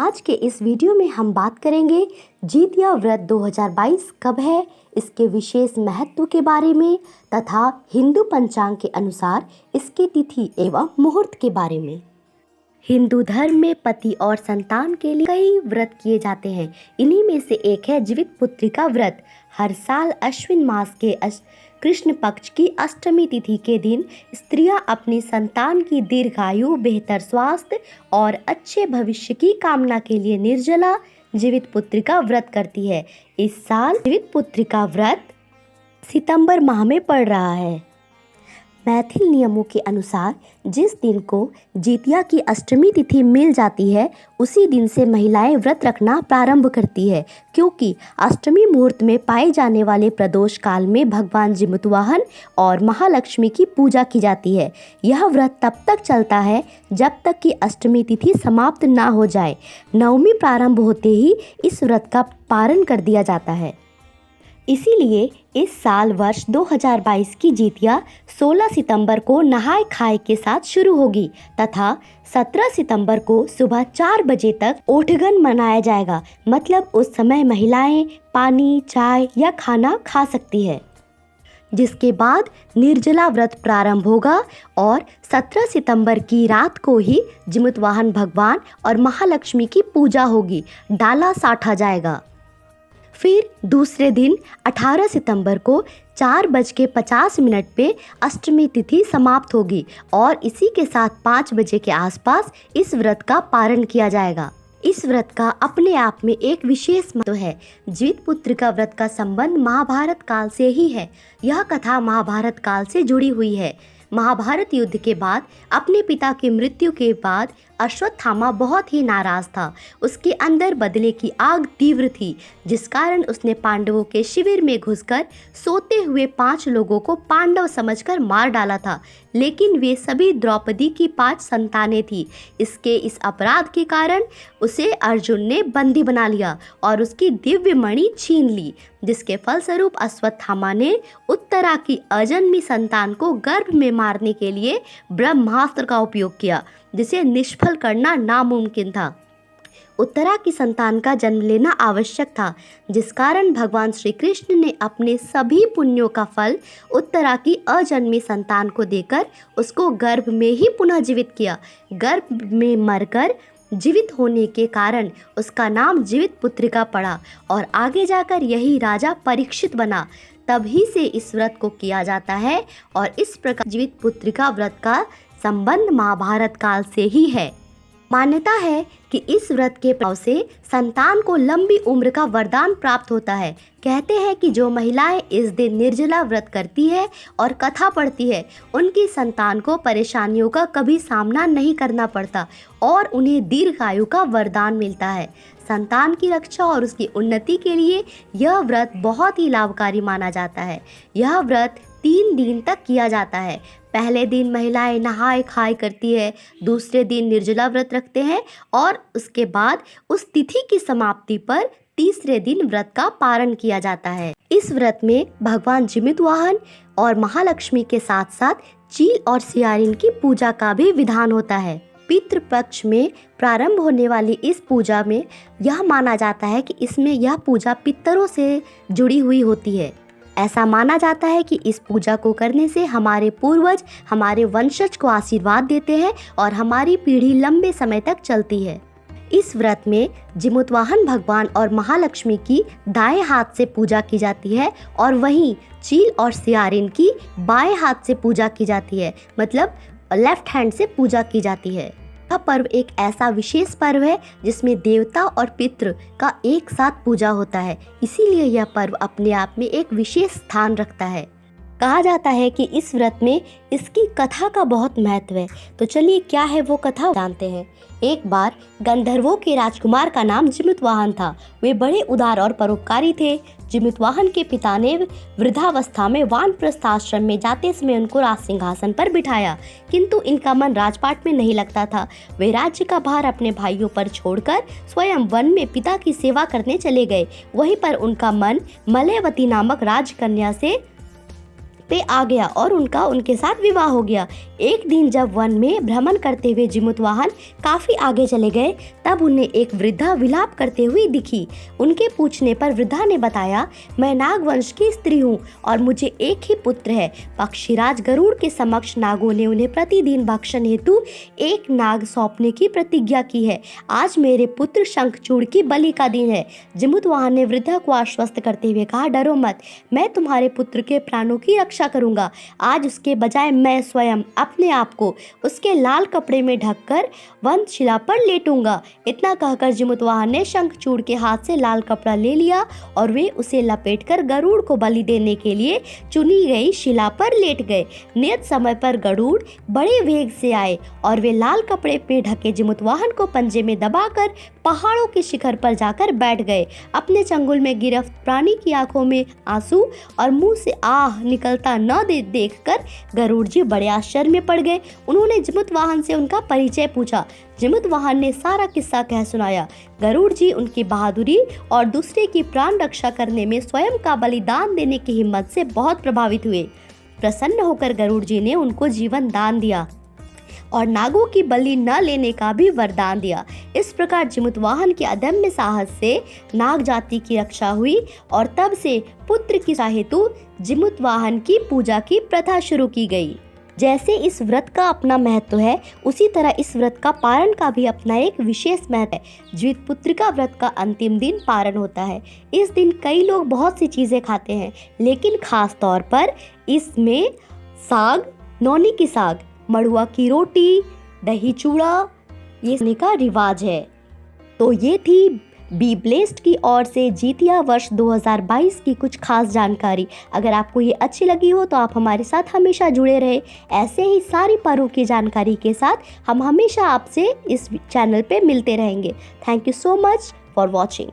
आज के इस वीडियो में हम बात करेंगे जितिया व्रत 2022 कब है, इसके विशेष महत्व के बारे में तथा हिंदू पंचांग के अनुसार इसकी तिथि एवं मुहूर्त के बारे में। हिंदू धर्म में पति और संतान के लिए कई व्रत किए जाते हैं। इन्हीं में से एक है जीवित पुत्रिका व्रत। हर साल अश्विन मास के कृष्ण पक्ष की अष्टमी तिथि के दिन स्त्रियां अपनी संतान की दीर्घायु, बेहतर स्वास्थ्य और अच्छे भविष्य की कामना के लिए निर्जला जीवित पुत्रिका व्रत करती है। इस साल जीवित पुत्रिका व्रत सितंबर माह में पड़ रहा है। मैथिल नियमों के अनुसार जिस दिन को जितिया की अष्टमी तिथि मिल जाती है उसी दिन से महिलाएं व्रत रखना प्रारंभ करती है, क्योंकि अष्टमी मुहूर्त में पाए जाने वाले प्रदोष काल में भगवान जिमुतवाहन और महालक्ष्मी की पूजा की जाती है। यह व्रत तब तक चलता है जब तक कि अष्टमी तिथि समाप्त ना हो जाए। नवमी प्रारंभ होते ही इस व्रत का पारण कर दिया जाता है। इसीलिए इस साल वर्ष 2022 की जितिया 16 सितंबर को नहाय खाए के साथ शुरू होगी तथा 17 सितंबर को सुबह 4 बजे तक ओठगन मनाया जाएगा। मतलब उस समय महिलाएं पानी, चाय या खाना खा सकती है, जिसके बाद निर्जला व्रत प्रारंभ होगा और 17 सितंबर की रात को ही जिमुतवाहन भगवान और महालक्ष्मी की पूजा होगी। डाला साटा जाएगा। फिर दूसरे दिन 18 सितंबर को 4:50 पे अष्टमी तिथि समाप्त होगी और इसी के साथ 5 बजे के आसपास इस व्रत का पारण किया जाएगा। इस व्रत का अपने आप में एक विशेष महत्व है। जीवित पुत्रिका व्रत का संबंध महाभारत काल से ही है। यह कथा महाभारत काल से जुड़ी हुई है। महाभारत युद्ध के बाद अपने पिता की मृत्यु के बाद अश्वत्थामा बहुत ही नाराज था। उसके अंदर बदले की आग तीव्र थी, जिस कारण उसने पांडवों के शिविर में घुसकर सोते हुए 5 लोगों को पांडव समझकर मार डाला था, लेकिन वे सभी द्रौपदी की 5 संतानें थी। इस अपराध के कारण उसे अर्जुन ने बंदी बना लिया और उसकी दिव्य मणि छीन ली, जिसके फलस्वरूप अश्वत्थामा ने उत्तरा की अजन्मी संतान को गर्भ में मारने के लिए ब्रह्मास्त्र का उपयोग किया, जिसे निष्फल करना नामुमकिन था। उत्तरा की संतान का जन्म लेना आवश्यक था, जिस कारण भगवान श्री कृष्ण ने अपने सभी पुण्यों का फल उत्तरा की अजन्मी संतान को देकर उसको गर्भ में ही पुनः जीवित किया। गर्भ में मरकर जीवित होने के कारण उसका नाम जीवित पुत्रिका पड़ा और आगे जाकर यही राजा परीक्षित बना। तभी से इस व्रत को किया जाता है और इस प्रकार जीवित पुत्रिका व्रत का संबंध महाभारत काल से ही है। मान्यता है कि इस व्रत के प्रभाव से संतान को लंबी उम्र का वरदान प्राप्त होता है। कहते हैं कि जो महिलाएं इस दिन निर्जला व्रत करती है और कथा पढ़ती है, उनकी संतान को परेशानियों का कभी सामना नहीं करना पड़ता और उन्हें दीर्घायु का वरदान मिलता है। संतान की रक्षा और उसकी उन्नति के लिए यह व्रत बहुत ही लाभकारी माना जाता है। यह व्रत 3 दिन तक किया जाता है। पहले दिन महिलाएं नहाय खाए करती है, दूसरे दिन निर्जला व्रत रखते हैं और उसके बाद उस तिथि की समाप्ति पर तीसरे दिन व्रत का पारण किया जाता है। इस व्रत में भगवान जिमुतवाहन और महालक्ष्मी के साथ साथ चील और सियारिन की पूजा का भी विधान होता है। पितृपक्ष में प्रारंभ होने वाली इस पूजा में यह माना जाता है कि इसमें यह पूजा पितरों से जुड़ी हुई होती है। ऐसा माना जाता है कि इस पूजा को करने से हमारे पूर्वज हमारे वंशज को आशीर्वाद देते हैं और हमारी पीढ़ी लंबे समय तक चलती है। इस व्रत में जिमुतवाहन भगवान और महालक्ष्मी की दाएं हाथ से पूजा की जाती है और वहीं चील और सियारिन की बाएं हाथ से पूजा की जाती है, मतलब लेफ्ट हैंड से पूजा की जाती है। यह पर्व एक ऐसा विशेष पर्व है जिसमें देवता और पितृ का एक साथ पूजा होता है। इसीलिए यह पर्व अपने आप में एक विशेष स्थान रखता है। कहा जाता है कि इस व्रत में इसकी कथा का बहुत महत्व है। तो चलिए क्या है वो कथा जानते हैं। एक बार गंधर्वों के राजकुमार का नाम जिमुतवाहन था। वे बड़े उदार और परोपकारी थे। जिमुतवाहन के पिता ने वृद्धावस्था में वानप्रस्थ आश्रम में जाते समय उनको राज सिंहासन पर बिठाया, किंतु इनका मन राजपाट में नहीं लगता था। वे राज्य का भार अपने भाइयों पर छोड़कर स्वयं वन में पिता की सेवा करने चले गए। वहीं पर उनका मन मलयवती नामक राजकन्या से पे आ गया और उनका उनके साथ विवाह हो गया। एक दिन जब वन में भ्रमण करते हुए जिमुतवाहन काफी आगे चले गए, तब उन्हें एक वृद्धा विलाप करते हुए दिखी। उनके पूछने पर वृद्धा ने बताया, मैं नाग वंश की स्त्री हूँ और मुझे एक ही पुत्र है। पक्षीराज गरुड़ के समक्ष नागों ने उन्हें प्रतिदिन भक्षण हेतु एक नाग सौंपने की प्रतिज्ञा की है। आज मेरे पुत्र शंखचूड़ की बलि का दिन है। जिमुतवाहन ने वृद्धा को आश्वस्त करते हुए कहा, डरो मत, मैं तुम्हारे पुत्र के प्राणों की रक्षा करूंगा। आज उसके बजाय मैं स्वयं अपने आप को उसके लाल कपड़े में ढककर वनशिला पर लेटूंगा। इतना कहकर जिमुतवाहन ने शंखचूड़ के हाथ से लाल कपड़ा ले लिया और वे उसे लपेटकर गरुड़ को बलि देने के लिए चुनी गई शिला पर लेट गए। नियत समय पर गरुड़ बड़े वेग से आए और वे लाल कपड़े पे ढके जिमुतवाहन को पंजे में दबाकर पहाड़ों के शिखर पर जाकर बैठ गए। अपने चंगुल में गिरफ्त प्राणी की आंखों में आंसू और मुंह से आह निकलता न देखकर गरुड़ जी बड़े आश्चर्य में पड़ गए। उन्होंने जिमुतवाहन से उनका परिचय पूछा। जिमुतवाहन ने सारा किस्सा कह सुनाया। गरुड़ जी उनकी बहादुरी और दूसरे की प्राण रक्षा करने में स्वयं का बलिदान देने की हिम्मत से बहुत प्रभावित हुए। प्रसन्न होकर गरुड़ जी ने उनको जीवन दान दिया और नागों की बलि न लेने का भी वरदान दिया। इस प्रकार जिमुतवाहन के अदम्य साहस से नाग जाति की रक्षा हुई और तब से पुत्र की इच्छा हेतु जिमुतवाहन की पूजा की प्रथा शुरू की गई। जैसे इस व्रत का अपना महत्व है, उसी तरह इस व्रत का पारण का भी अपना एक विशेष महत्व है। जीवितपुत्रिका व्रत का अंतिम दिन पारण होता है। इस दिन कई लोग बहुत सी चीजें खाते हैं, लेकिन खास तौर पर इसमें साग, नौनी की साग, मड़ुआ की रोटी, दही चूड़ा ये खाने का रिवाज है। तो ये थी बी ब्लेस्ड की ओर से जितिया वर्ष 2022 की कुछ खास जानकारी। अगर आपको ये अच्छी लगी हो तो आप हमारे साथ हमेशा जुड़े रहे। ऐसे ही सारी पर्वों की जानकारी के साथ हम हमेशा आपसे इस चैनल पे मिलते रहेंगे। Thank you so much for watching.